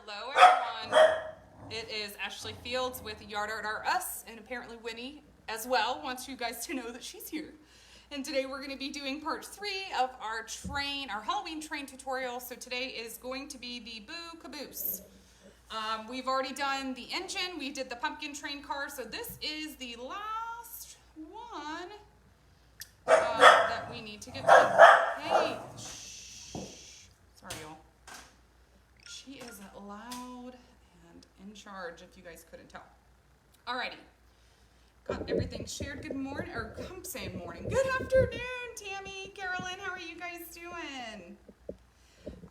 Hello everyone, it is Ashley Fields with Yard Art R Us, and apparently Winnie as well wants you guys to know that she's here. And today we're going to be doing part 3 of our Halloween train tutorial. So today is going to be the BOO Caboose. We've already done the engine, we did the pumpkin train car, so this is the last one that we need to get done. Hey, shh. Sorry y'all. She is loud and in charge, if you guys couldn't tell. Alrighty. Got everything shared. Good morning, or I'm saying morning. Good afternoon, Tammy, Carolyn. How are you guys doing?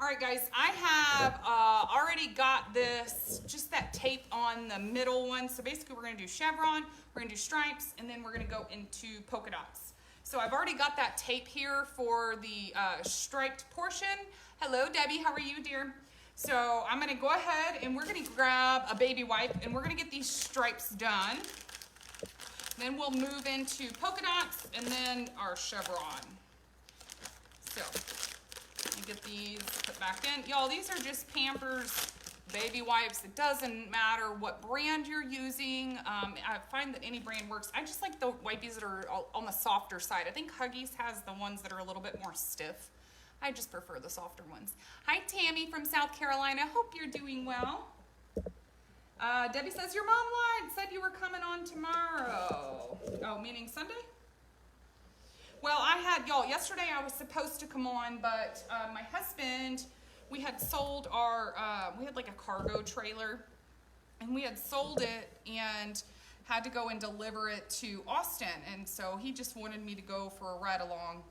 All right, guys, I have already got this, just that tape on the middle one. So basically, we're going to do chevron, we're going to do stripes, and then we're going to go into polka dots. So I've already got that tape here for the striped portion. Hello, Debbie. How are you, dear? So I'm going to go ahead and we're going to grab a baby wipe, and we're going to get these stripes done. Then we'll move into polka dots and then our chevron. So let me get these put back in. Y'all, these are just Pampers baby wipes. It doesn't matter what brand you're using. I find that any brand works. I just like the wipes that are on the softer side. I think Huggies has the ones that are a little bit more stiff. I just prefer the softer ones. Hi, Tammy from South Carolina. Hope you're doing well. Debbie says, your mom lied, said you were coming on tomorrow. Oh, meaning Sunday? Well, y'all, yesterday I was supposed to come on, but my husband, we had sold our, we had like a cargo trailer, and we had sold it and had to go and deliver it to Austin. And so he just wanted me to go for a ride along.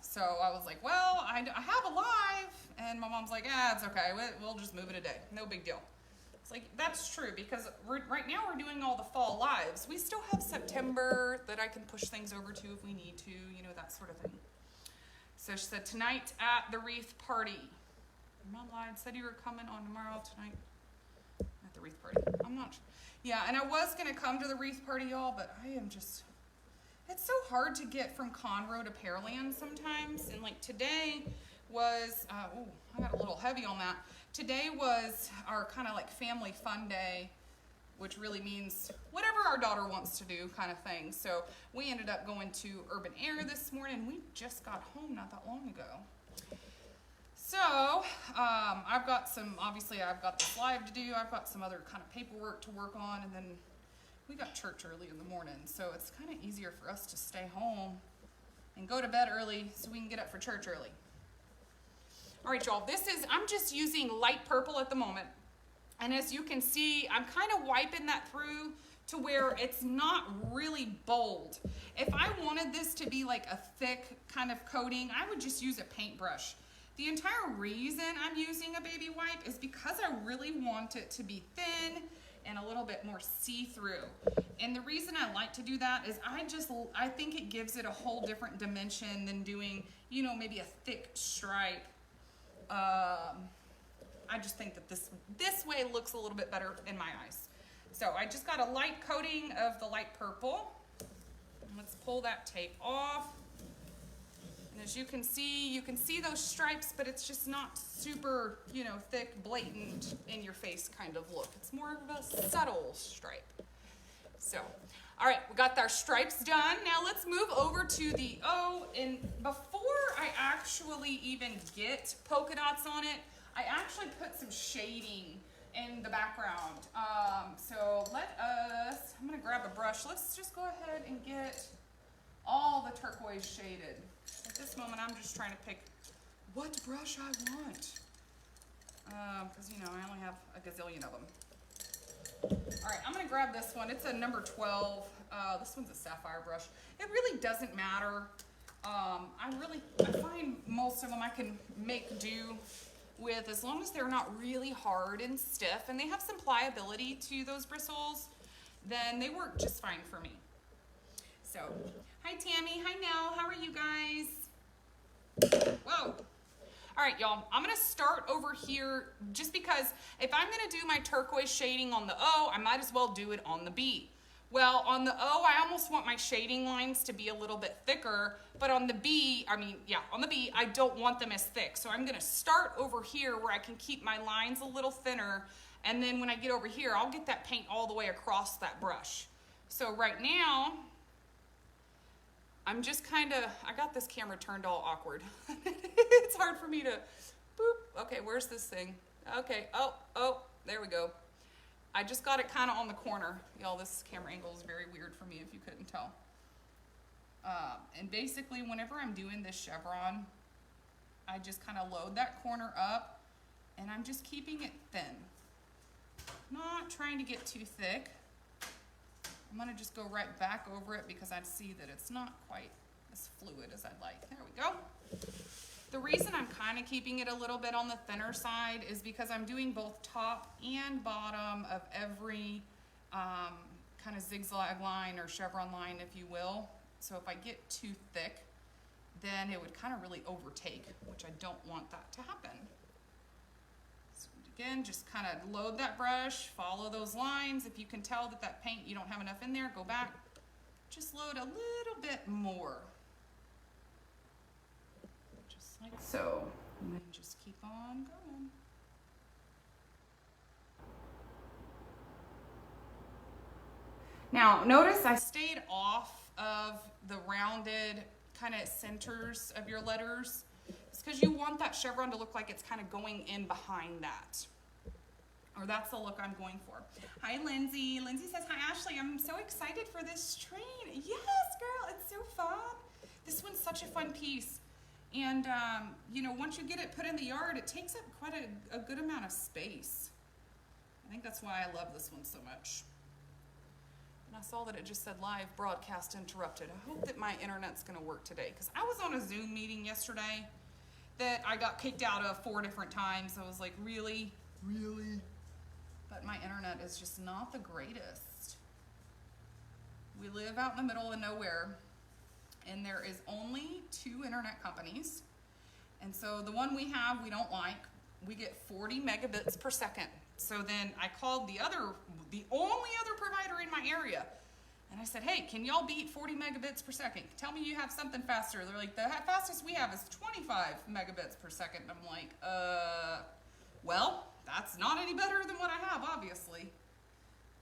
So I was like, well, I have a live. And my mom's like, it's okay. We'll just move it a day. No big deal. It's like, that's true, because right now we're doing all the fall lives. We still have September that I can push things over to if we need to, you know, that sort of thing. So she said, tonight at the wreath party. Mom lied, said you were coming on tomorrow tonight at the wreath party. I'm not sure. Yeah, and I was going to come to the wreath party, y'all, but I am just, it's so hard to get from Conroe to Pearland sometimes. And like today was, I got a little heavy on that. Today was our kind of like family fun day, which really means whatever our daughter wants to do kind of thing. So we ended up going to Urban Air this morning. We just got home not that long ago. So I've got this live to do. I've got some other kind of paperwork to work on, and then we got church early in the morning. So it's kind of easier for us to stay home and go to bed early so we can get up for church early. All right, y'all, I'm just using light purple at the moment. And as you can see, I'm kind of wiping that through to where it's not really bold. If I wanted this to be like a thick kind of coating, I would just use a paintbrush. The entire reason I'm using a baby wipe is because I really want it to be thin and a little bit more see-through. And the reason I like to do that is I think it gives it a whole different dimension than doing, you know, maybe a thick stripe. I just think that this way looks a little bit better in my eyes. So I just got a light coating of the light purple. Let's pull that tape off. And as you can see those stripes, but it's just not super, you know, thick, blatant, in your face kind of look. It's more of a subtle stripe. So, all right, we got our stripes done. Now let's move over to the O. And before I actually even get polka dots on it, I actually put some shading in the background. So I'm gonna grab a brush. Let's just go ahead and get all the turquoise shaded. At this moment, I'm just trying to pick what brush I want. Because, you know, I only have a gazillion of them. All right, I'm gonna grab this one. It's a number 12. This one's a sapphire brush. It really doesn't matter. I find most of them I can make do with, as long as they're not really hard and stiff and they have some pliability to those bristles, then they work just fine for me. So, hi Tammy, hi Nell, how are you guys? Whoa. All right, y'all, I'm gonna start over here just because if I'm gonna do my turquoise shading on the O, I might as well do it on the B. Well, on the O, I almost want my shading lines to be a little bit thicker, but on the B, on the B, I don't want them as thick. So I'm gonna start over here where I can keep my lines a little thinner, and then when I get over here, I'll get that paint all the way across that brush. So right now, I'm just I got this camera turned all awkward. It's hard for me to, boop. Okay, where's this thing? Okay, oh, there we go. I just got it kind of on the corner. Y'all, this camera angle is very weird for me if you couldn't tell. And basically, whenever I'm doing this chevron, I just kind of load that corner up, and I'm just keeping it thin. Not trying to get too thick. I'm gonna just go right back over it because I see that it's not quite as fluid as I'd like. There we go. The reason I'm kind of keeping it a little bit on the thinner side is because I'm doing both top and bottom of every kind of zigzag line or chevron line, if you will. So if I get too thick, then it would kind of really overtake, which I don't want that to happen. So again, just kind of load that brush, follow those lines. If you can tell that that paint, you don't have enough in there, go back. Just load a little bit more. Like so, and then just keep on going. Now, notice I stayed off of the rounded kind of centers of your letters. It's because you want that chevron to look like it's kind of going in behind that. Or that's the look I'm going for. Hi, Lindsay. Lindsay says, hi, Ashley. I'm so excited for this train. Yes, girl, it's so fun. This one's such a fun piece. And, you know, once you get it put in the yard, it takes up quite a good amount of space. I think that's why I love this one so much. And I saw that it just said live broadcast interrupted. I hope that my internet's going to work today, because I was on a Zoom meeting yesterday that I got kicked out of 4 different times. I was like, really? Really? But my internet is just not the greatest. We live out in the middle of nowhere. And there is only 2 internet companies. And so the one we have, we don't like. We get 40 megabits per second. So then I called the only other provider in my area. And I said, hey, can y'all beat 40 megabits per second? Tell me you have something faster. They're like, the fastest we have is 25 megabits per second. And I'm like, well, that's not any better than what I have, obviously.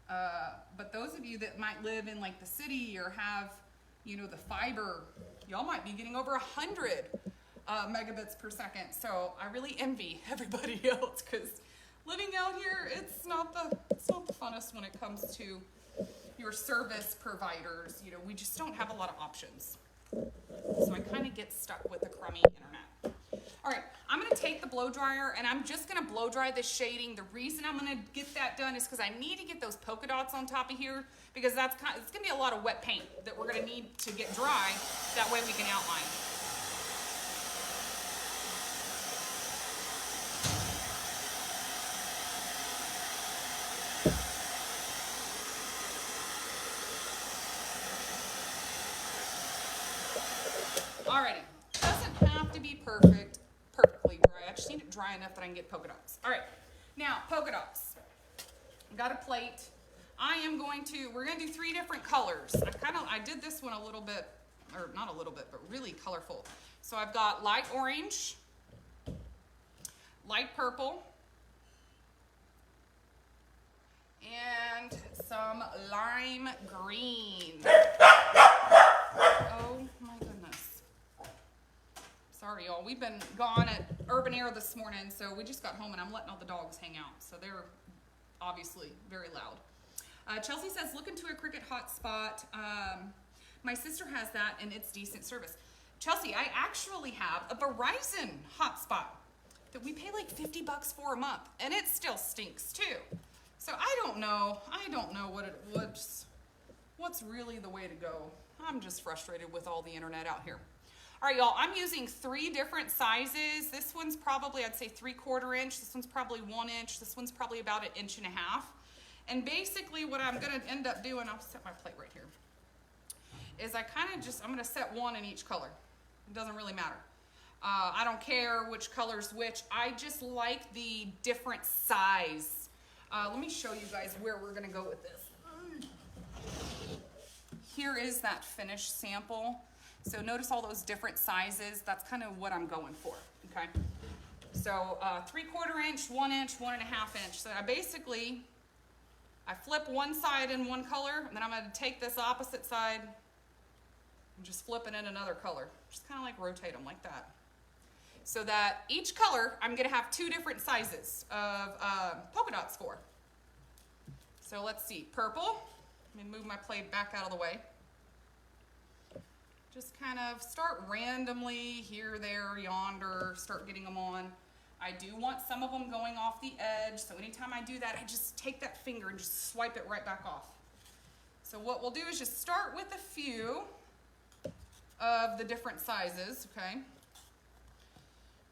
But those of you that might live in like the city or have, you know, the fiber, y'all might be getting over 100 megabits per second. So I really envy everybody else, because living out here, it's not the funnest when it comes to your service providers. You know, we just don't have a lot of options. So I kind of get stuck with the crummy internet. All right, I'm gonna take the blow dryer and I'm just gonna blow dry this shading. The reason I'm gonna get that done is because I need to get those polka dots on top of here, because it's gonna be a lot of wet paint that we're gonna need to get dry. That way we can outline. Alrighty, doesn't have to be perfectly dry. I just need it dry enough that I can get polka dots. All right, now polka dots. Got a plate. We're gonna do 3 different colors. I did this one a little bit, or not a little bit, but really colorful. So I've got light orange, light purple, and some lime green. Oh my goodness. Sorry, y'all. We've been gone at Urban Air this morning, so we just got home and I'm letting all the dogs hang out. So they're obviously very loud. Chelsea says, look into a Cricut hotspot. My sister has that and it's decent service. Chelsea, I actually have a Verizon hotspot that we pay like $50 for a month, and it still stinks too. So I don't know what's really the way to go. I'm just frustrated with all the internet out here. All right, y'all, I'm using 3 different sizes. This one's probably, I'd say 3/4 inch. This one's probably 1 inch. This one's probably about 1.5 inches. And basically what I'm gonna end up doing, I'll set my plate right here, is I'm gonna set 1 in each color. It doesn't really matter. I don't care which color's which. I just like the different size. Let me show you guys where we're gonna go with this. here is that finished sample. So notice all those different sizes. That's kind of what I'm going for, okay? So 3/4 inch, 1 inch, 1.5 inch. So I flip one side in one color, and then I'm gonna take this opposite side and just flip it in another color. Just kind of like rotate them like that. So that each color, I'm gonna have 2 different sizes of polka dots for. So let's see, purple. Let me move my plate back out of the way. Just kind of start randomly here, there, yonder, start getting them on. I do want some of them going off the edge, so anytime I do that, I just take that finger and just swipe it right back off. So what we'll do is just start with a few of the different sizes, okay?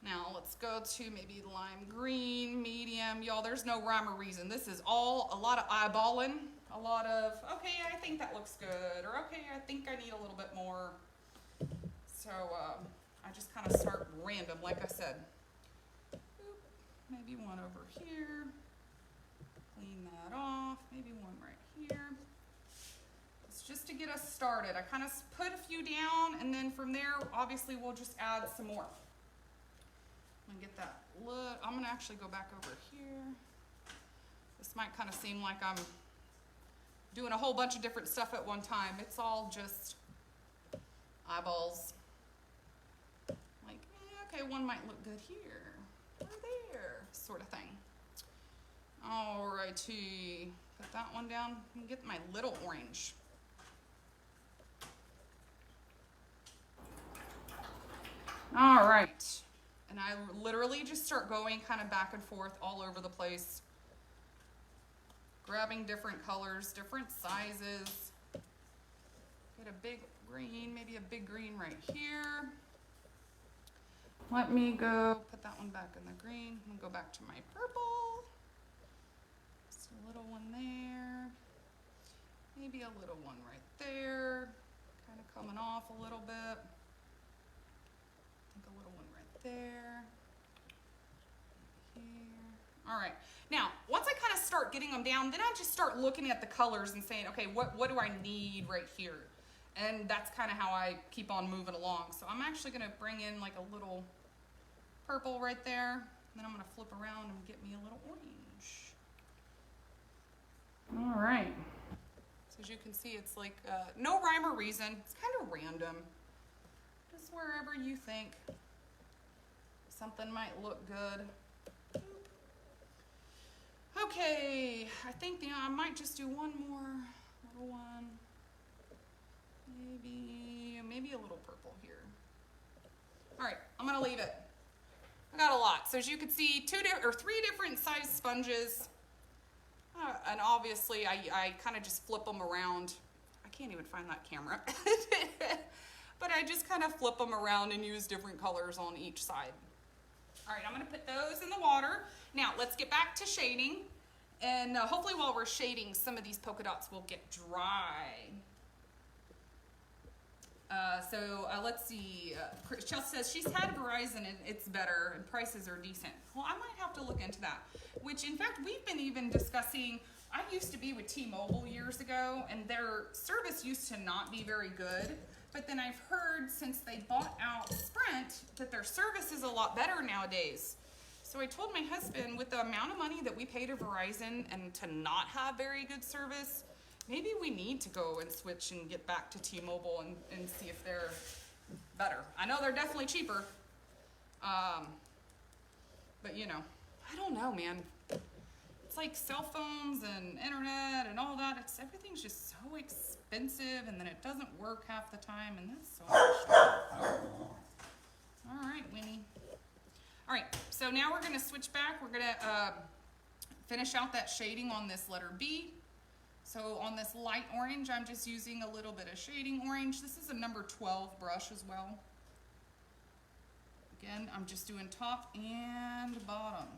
Now let's go to maybe lime green, medium. Y'all, there's no rhyme or reason. This is all a lot of eyeballing, a lot of, okay, I think that looks good, or okay, I think I need a little bit more. So I just kind of start random, like I said. Oop, maybe one over here. Clean that off. Maybe one right here. It's just to get us started. I kind of put a few down, and then from there, obviously, we'll just add some more. I'm gonna get that look. I'm gonna actually go back over here. This might kind of seem like I'm doing a whole bunch of different stuff at one time. It's all just eyeballs. Like, okay, one might look good here or there, sort of thing. Alrighty, put that one down and get my little orange. All right, and I literally just start going kind of back and forth all over the place, grabbing different colors, different sizes. Get a big green, maybe a big green right here. Let me go put that one back in the green. I'm gonna go back to my purple. Just a little one there. Maybe a little one right there. Kind of coming off a little bit. I think a little one right there. Here. All right. Now, once I kind of start getting them down, then I just start looking at the colors and saying, okay, what do I need right here? And that's kind of how I keep on moving along. So I'm actually going to bring in like a little purple right there. And then I'm going to flip around and get me a little orange. All right. So as you can see, it's like no rhyme or reason. It's kind of random. Just wherever you think something might look good. Okay, I think I might just do one more little one. Maybe a little purple here. All right, I'm gonna leave it. I got a lot. So as you can see, 3 different size sponges. And obviously I kind of just flip them around. I can't even find that camera. But I just kind of flip them around and use different colors on each side. All right, I'm gonna put those in the water. Now let's get back to shading. And hopefully while we're shading, some of these polka dots will get dry. Let's see, Chelsea says she's had Verizon and it's better and prices are decent. Well, I might have to look into that, which in fact, we've been even discussing. I used to be with T-Mobile years ago and their service used to not be very good. But then I've heard since they bought out Sprint that their service is a lot better nowadays. So I told my husband, with the amount of money that we pay to Verizon and to not have very good service, maybe we need to go and switch and get back to T-Mobile and see if they're better. I know they're definitely cheaper. But you know, I don't know, man. It's like cell phones and internet and all that. Everything's just so expensive and then it doesn't work half the time and that's so much. All right, Winnie. All right, so now we're gonna switch back. We're gonna finish out that shading on this letter B. So on this light orange, I'm just using a little bit of shading orange. This is a number 12 brush as well. Again, I'm just doing top and bottom.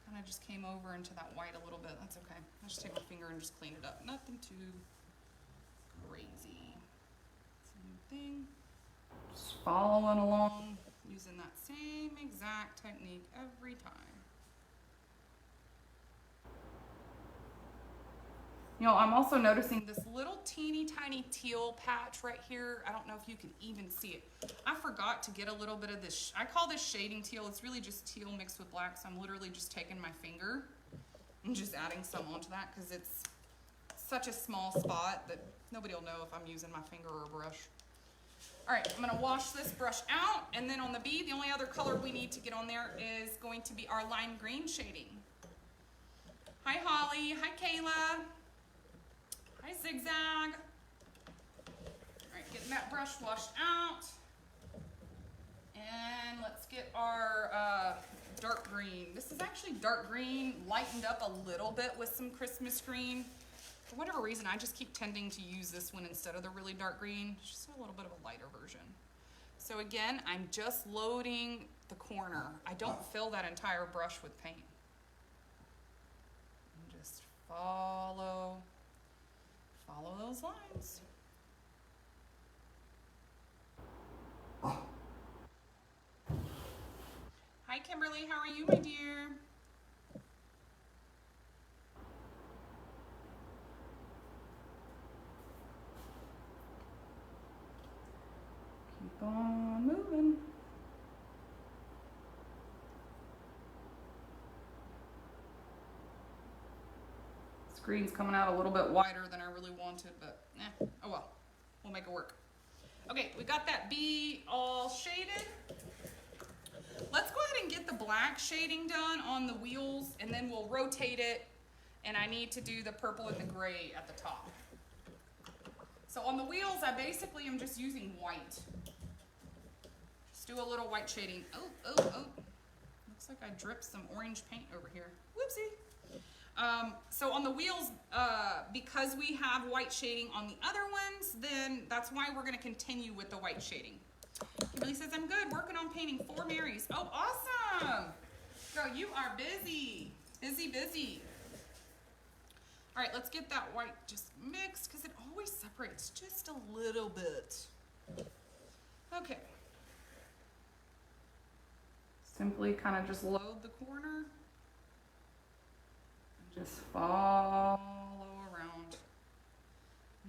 Kind of just came over into that white a little bit. That's okay. I just take my finger and just clean it up. Nothing too crazy. Same thing. Just following along, using that same exact technique every time. You know, I'm also noticing this little teeny tiny teal patch right here. I don't know if you can even see it. I forgot to get a little bit of this. I call this shading teal. It's really just teal mixed with black. So I'm literally just taking my finger and just adding some onto that because it's such a small spot that nobody will know if I'm using my finger or a brush. All right, I'm gonna wash this brush out, and then on the B, the only other color we need to get on there is going to be our lime green shading. Hi Holly, hi Kayla, hi Zigzag. All right, getting that brush washed out. And let's get our dark green. This is actually dark green, lightened up a little bit with some Christmas green. For whatever reason, I just keep tending to use this one instead of the really dark green. It's just a little bit of a lighter version. So again, I'm just loading the corner. I don't fill that entire brush with paint. And just follow those lines. Hi Kimberly, how are you, my dear? Keep on moving. Screen's coming out a little bit wider than I really wanted, but oh well, we'll make it work. Okay, we got that B all shaded. Let's go ahead and get the black shading done on the wheels, and then we'll rotate it, and I need to do the purple and the gray at the top. So on the wheels, I basically am just using white. Just do a little white shading. Oh. Looks like I dripped some orange paint over here. Whoopsie. So on the wheels, because we have white shading on the other ones, then that's why we're gonna continue with the white shading. Kimberly says, I'm good, working on painting 4 Marys. Oh, awesome. Girl, you are busy. Busy. All right, let's get that white just mixed because it always separates just a little bit. Okay. Simply kind of just load the corner. Just follow around.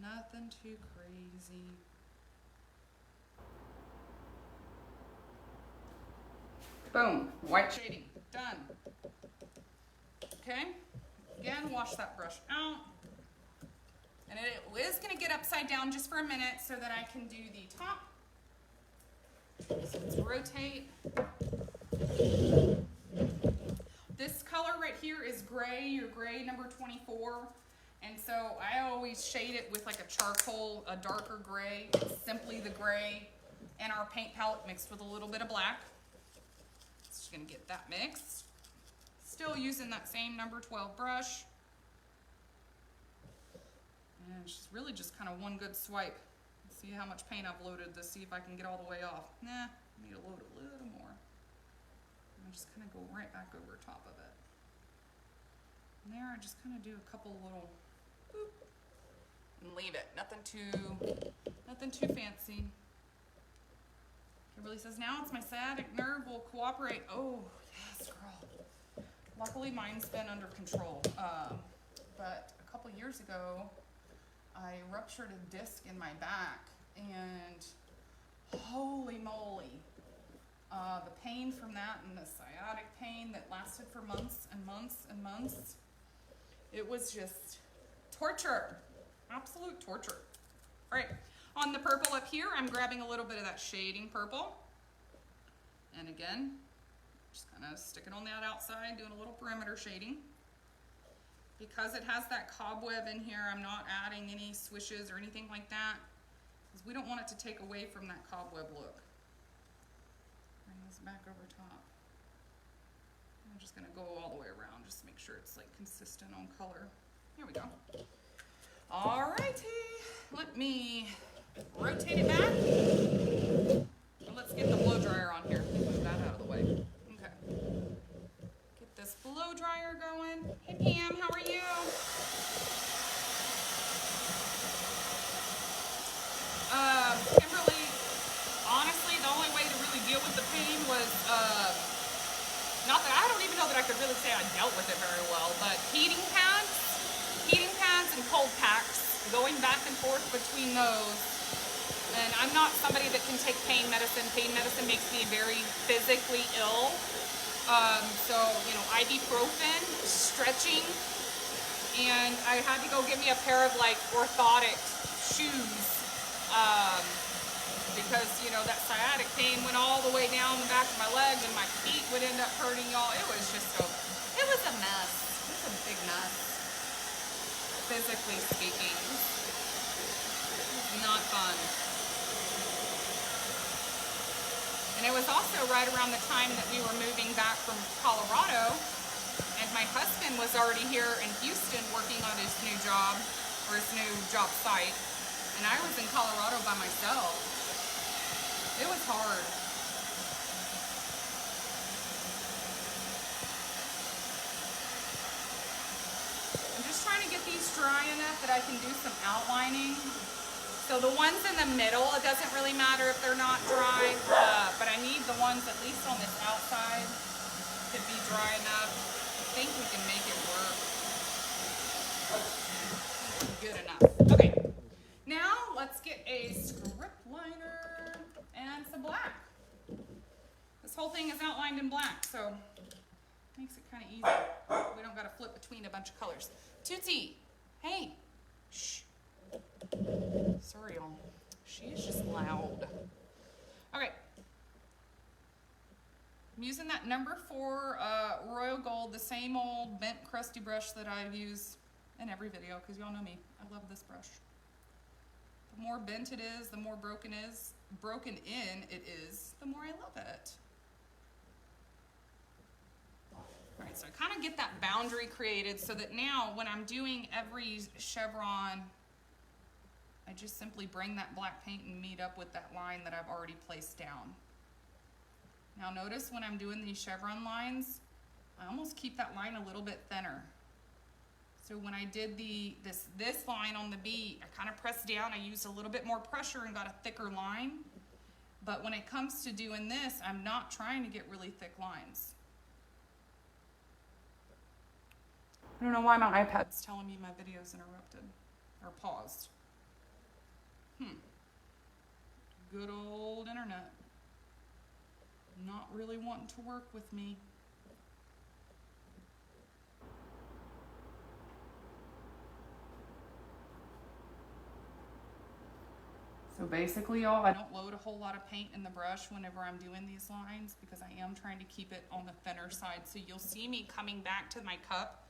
Nothing too crazy. Boom, white shading, done. Okay, again, wash that brush out. And it is gonna get upside down just for a minute so that I can do the top. So let's rotate. This color right here is gray, your gray number 24. And so I always shade it with like a charcoal, a darker gray. It's simply the gray and our paint palette mixed with a little bit of black. Just gonna get that mixed. Still using that same number 12 brush. And it's really just kind of one good swipe. Let's see how much paint I've loaded to see if I can get all the way off. Nah, I need to load a little more. I'm just kind of go right back over top of it. And there, I just kind of do a couple little boop and leave it. Nothing too fancy. Kimberly says, now it's my sciatic nerve will cooperate. Oh, yes, girl. Luckily, mine's been under control. But a couple years ago, I ruptured a disc in my back, and holy moly. The pain from that and the sciatic pain that lasted for months and months and months. It was just torture, absolute torture. All right, on the purple up here, I'm grabbing a little bit of that shading purple. And again, just kind of sticking on that outside, doing a little perimeter shading. Because it has that cobweb in here, I'm not adding any swishes or anything like that, because we don't want it to take away from that cobweb look. Bring this back over top. I'm just gonna go all the way around, just to make sure it's like consistent on color. Here we go. All righty, let me rotate it back. And let's get the blow dryer on here. Move that out of the way. Okay. Get this blow dryer going. Hey Pam, how are you? Kimberly, honestly, the only way to really deal with the pain was, not that, I don't even know that I could really say I dealt with it very well, but heating pads and cold packs, going back and forth between those. And I'm not somebody that can take pain medicine. Pain medicine makes me very physically ill. So, you know, ibuprofen, stretching, and I had to go get me a pair of like orthotic shoes because, you know, that sciatic pain went all the way down the back of my legs and my feet would end up hurting, y'all. It was just it was a mess. It was a big mess, physically speaking. It was not fun. And it was also right around the time that we were moving back from Colorado, and my husband was already here in Houston working on his new job, or his new job site, and I was in Colorado by myself. It was hard. I'm just trying to get these dry enough that I can do some outlining. So the ones in the middle, it doesn't really matter if they're not dry, but I need the ones at least on this outside to be dry enough. I think we can make it work. Good enough. Okay, now let's get a script liner and some black. This whole thing is outlined in black, so it makes it kind of easy. We don't got to flip between a bunch of colors. Tootsie, hey, shh. Sorry, y'all. She is just loud. Okay. I'm using that number 4 Royal Gold, the same old bent crusty brush that I've used in every video, because y'all know me. I love this brush. The more bent it is, the more broken in it is, the more I love it. All right, so I kind of get that boundary created so that now when I'm doing every chevron, I just simply bring that black paint and meet up with that line that I've already placed down. Now notice when I'm doing these chevron lines, I almost keep that line a little bit thinner. So when I did this line on the B, I kind of pressed down, I used a little bit more pressure and got a thicker line. But when it comes to doing this, I'm not trying to get really thick lines. I don't know why my iPad's telling me my video's interrupted or paused. Good old internet. Not really wanting to work with me. So basically, y'all, I don't load a whole lot of paint in the brush whenever I'm doing these lines because I am trying to keep it on the thinner side. So you'll see me coming back to my cup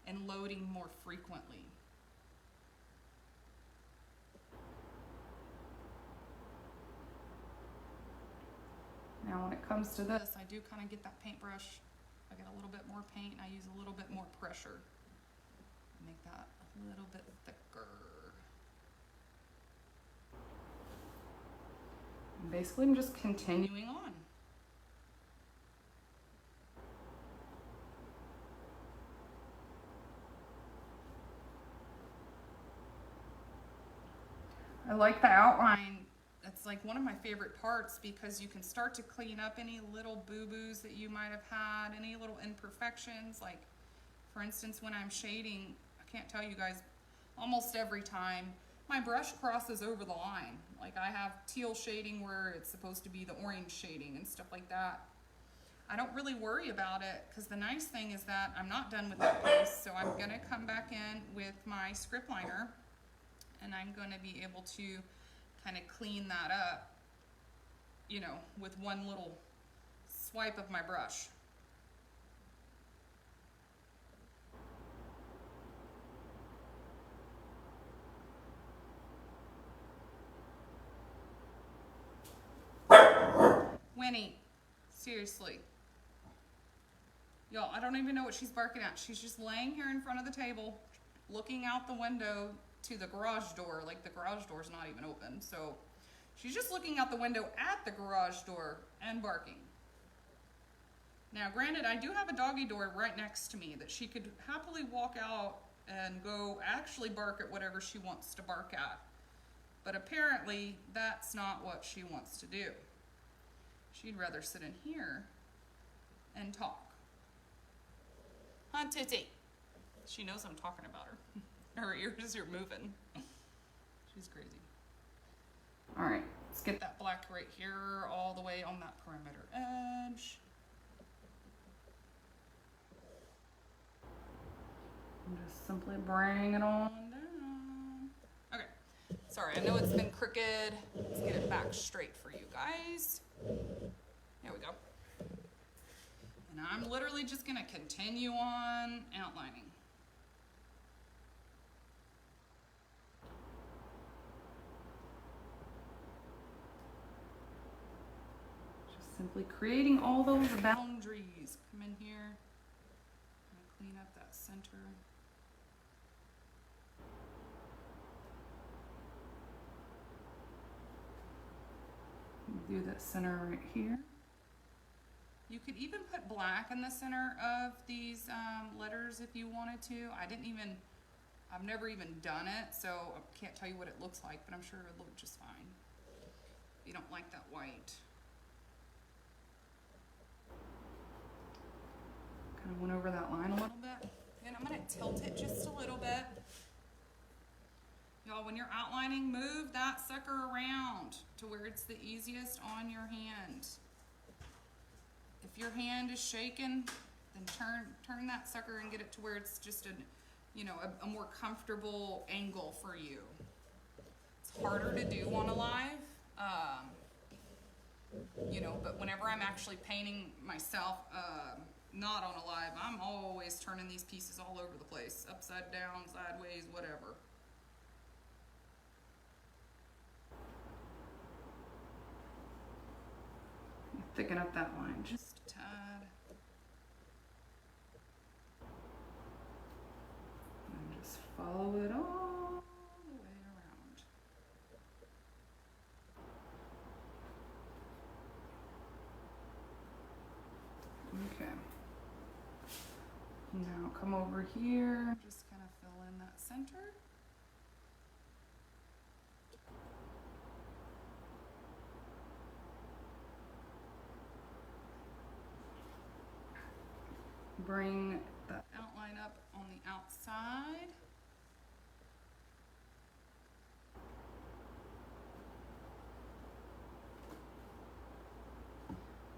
and loading more frequently. Now when it comes to this, I do kind of get that paintbrush. I get a little bit more paint, I use a little bit more pressure. Make that a little bit thicker. And basically, I'm just continuing on. I like the outline. It's like one of my favorite parts because you can start to clean up any little boo-boos that you might have had, any little imperfections. Like, for instance, when I'm shading, I can't tell you guys, almost every time, my brush crosses over the line. Like, I have teal shading where it's supposed to be the orange shading and stuff like that. I don't really worry about it because the nice thing is that I'm not done with that piece, so I'm going to come back in with my script liner and I'm going to be able to kind of clean that up, you know, with one little swipe of my brush. Winnie, seriously. Y'all, I don't even know what she's barking at. She's just laying here in front of the table, looking out the window to the garage door. Like, the garage door's not even open. So she's just looking out the window at the garage door and barking. Now, granted, I do have a doggy door right next to me that she could happily walk out and go actually bark at whatever she wants to bark at. But apparently, that's not what she wants to do. She'd rather sit in here and talk. Huh, Titty? She knows I'm talking about her. Her ears are moving. She's crazy. All right, let's get that black right here all the way on that perimeter edge. And just simply bring it on down. Okay, sorry, I know it's been crooked. Let's get it back straight for you guys. There we go. And I'm literally just gonna continue on outlining. Just simply creating all those boundaries. Come in here and clean up that center. Do that center right here. You could even put black in the center of these letters if you wanted to. I've never even done it, so I can't tell you what it looks like, but I'm sure it'll look just fine. If you don't like that white. Kind of went over that line a little bit. And I'm gonna tilt it just a little bit. Y'all, when you're outlining, move that sucker around to where it's the easiest on your hand. If your hand is shaking, then turn that sucker and get it to where it's just a more comfortable angle for you. It's harder to do on a live, but whenever I'm actually painting myself, not on a live, I'm always turning these pieces all over the place, upside down, sideways, whatever. Thicken up that line just a tad. And just follow it all the way around. Okay. Now come over here, just kind of fill in that center. Bring that outline up on the outside.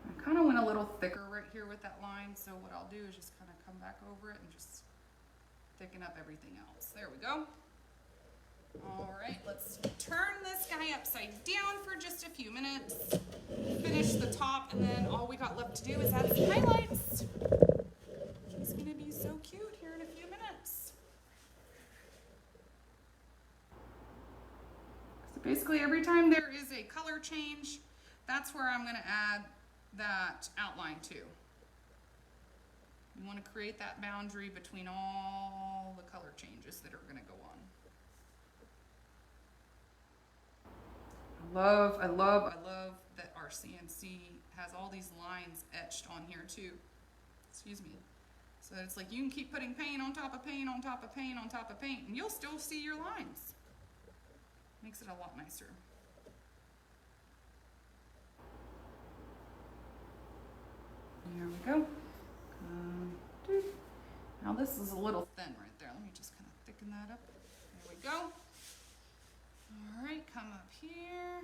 I kind of went a little thicker right here with that line, so what I'll do is just kind of come back over it and just thicken up everything else. There we go. All right, let's turn this guy upside down for just a few minutes. Finish the top, and then all we got left to do is add some highlights. It's gonna be so cute here in a few minutes. So basically every time there is a color change, that's where I'm gonna add that outline to. You wanna create that boundary between all the color changes that are gonna go on. I love that our CNC has all these lines etched on here too. Excuse me. So it's like you can keep putting paint on top of paint on top of paint on top of paint, and you'll still see your lines. Makes it a lot nicer. There we go. Now this is a little thin right there. Let me just kind of thicken that up. There we go. All right, come up here.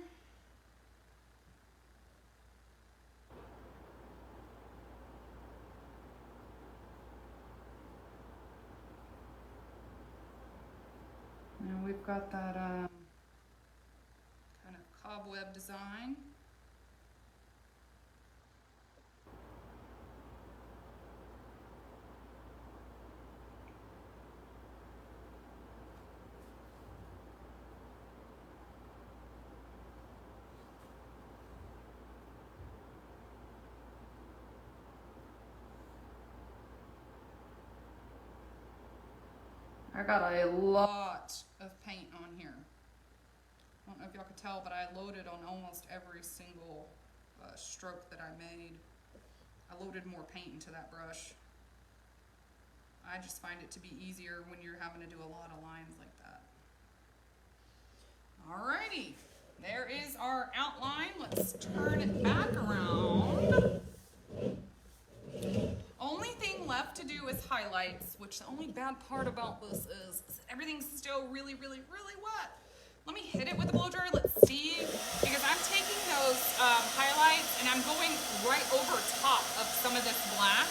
Now we've got that kind of cobweb design. I got a lot of paint on here. I don't know if y'all could tell, but I loaded on almost every single stroke that I made. I loaded more paint into that brush. I just find it to be easier when you're having to do a lot of lines like that. Alrighty, there is our outline. Let's turn it back around. Only thing left to do is highlights, which which the only bad part about this is everything's still really, really, really wet. Let me hit it with a blow dryer. Let's see, because I'm taking those highlights and I'm going right over top of some of this black.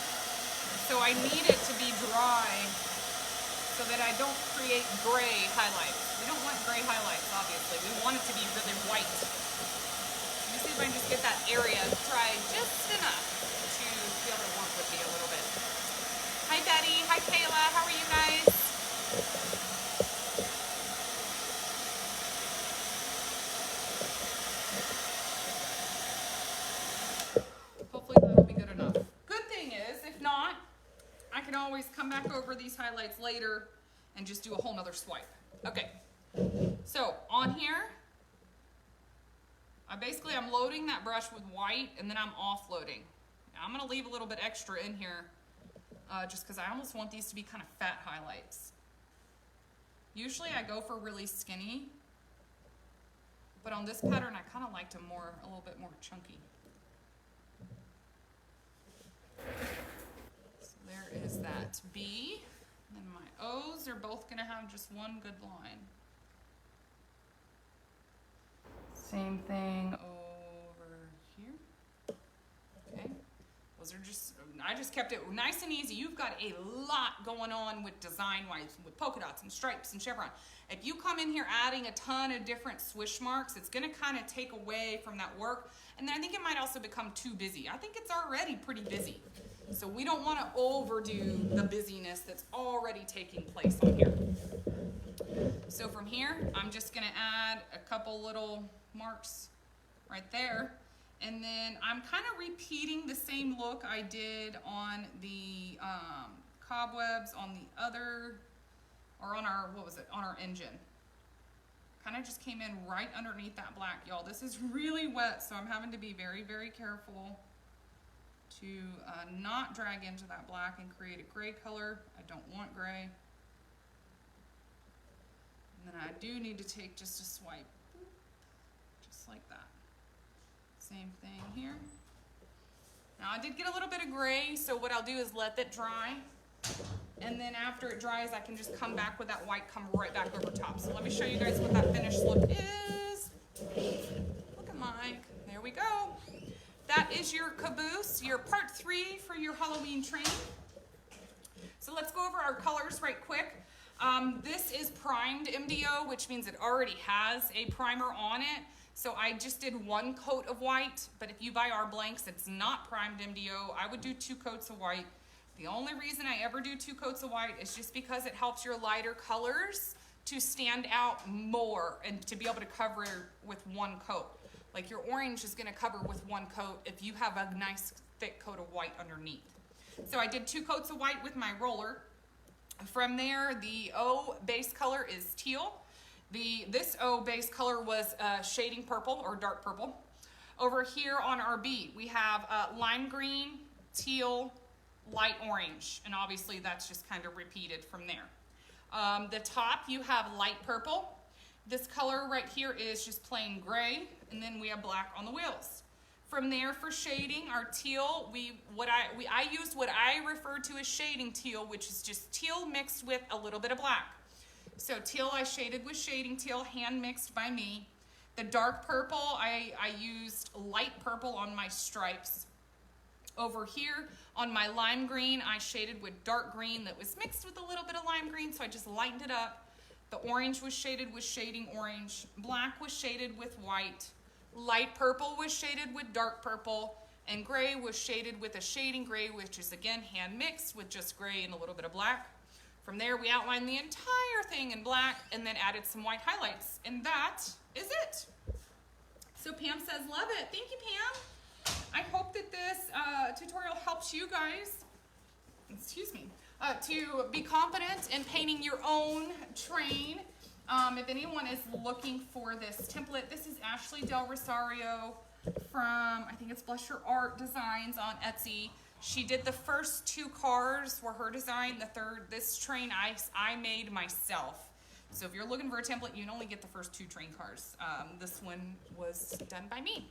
So I need it to be dry so that I don't create gray highlights. We don't want gray highlights, obviously. We want it to be really white. Let me see if I can just get that area dry just enough to be able to work with me a little bit. Hi Betty, hi Kayla, how are you guys? Hopefully that'll be good enough. Good thing is, if not, I can always come back over these highlights later and just do a whole nother swipe. Okay, so on here, I'm loading that brush with white and then I'm offloading. Now, I'm gonna leave a little bit extra in here just because I almost want these to be kind of fat highlights. Usually I go for really skinny, but on this pattern I kind of liked them a little bit more chunky. So there is that B. And my O's are both gonna have just one good line. Same thing over here. Okay. Those are just, I just kept it nice and easy. You've got a lot going on with design-wise, with polka dots and stripes and chevron. If you come in here adding a ton of different swish marks, it's gonna kind of take away from that work. And then I think it might also become too busy. I think it's already pretty busy. So we don't want to overdo the busyness that's already taking place on here. So from here, I'm just going to add a couple little marks right there. And then I'm kind of repeating the same look I did on the cobwebs on the other, or on our, on our engine. Kind of just came in right underneath that black, y'all. This is really wet, so I'm having to be very, very careful to not drag into that black and create a gray color. I don't want gray. And then I do need to take just a swipe, just like that. Same thing here. Now I did get a little bit of gray, so what I'll do is let that dry. And then after it dries, I can just come back with that white, come right back over top. So let me show you guys what that finished look is. Look at Mike, there we go. That is your caboose, your part 3 for your Halloween train. So let's go over our colors right quick. This is primed MDO, which means it already has a primer on it. So I just did 1 coat of white, but if you buy our blanks, it's not primed MDO. I would do 2 coats of white. The only reason I ever do 2 coats of white is just because it helps your lighter colors to stand out more and to be able to cover with 1 coat. Like your orange is gonna cover with 1 coat if you have a nice thick coat of white underneath. So I did 2 coats of white with my roller. From there, the O base color is teal. This O base color was shading purple or dark purple. Over here on our B, we have lime green, teal, light orange, and obviously that's just kind of repeated from there. The top, you have light purple. This color right here is just plain gray, and then we have black on the wheels. From there, for shading, our teal, I used what I refer to as shading teal, which is just teal mixed with a little bit of black. So teal I shaded with shading teal, hand mixed by me. The dark purple, I used light purple on my stripes. Over here on my lime green, I shaded with dark green that was mixed with a little bit of lime green, so I just lightened it up. The orange was shaded with shading orange. Black was shaded with white. Light purple was shaded with dark purple. And gray was shaded with a shading gray, which is again hand mixed with just gray and a little bit of black. From there, we outlined the entire thing in black and then added some white highlights. And that is it. So Pam says, love it. Thank you, Pam. I hope that this tutorial helps you guys, excuse me, to be confident in painting your own train. If anyone is looking for this template, this is Ashley Del Rosario from, I think it's Bless Your Art Designs on Etsy. She did the first 2 cars were her design. The third, this train I made myself. So if you're looking for a template, you can only get the first 2 train cars. This one was done by me.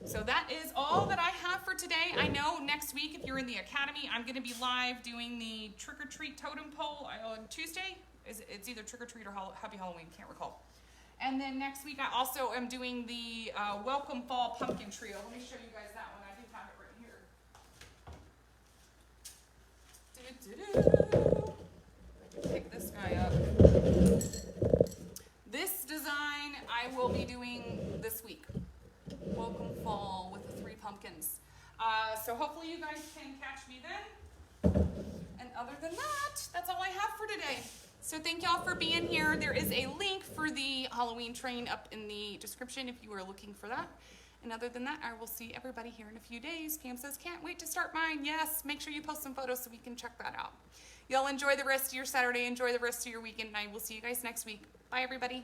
So that is all that I have for today. I know next next week, if you're in the academy, I'm going to be live doing the trick or treat totem pole on Tuesday. It's either trick or treat or Happy Halloween, can't recall. And then next week, I also am doing the Welcome Fall Pumpkin Trio. Let me show you guys that one. I do have it right here. Pick this guy up. This design I will be doing this week. Welcome Fall with the 3 pumpkins. So hopefully you guys can catch me then. And other than that, that's all I have for today. So thank y'all for being here. There is a link for the Halloween train up in the description if you are looking for that. And other than that, I will see everybody here in a few days. Pam says, can't wait to start mine. Yes, make sure you post some photos so we can check that out. Y'all enjoy the rest of your Saturday. Enjoy the rest of your weekend. And I will see you guys next week. Bye, everybody.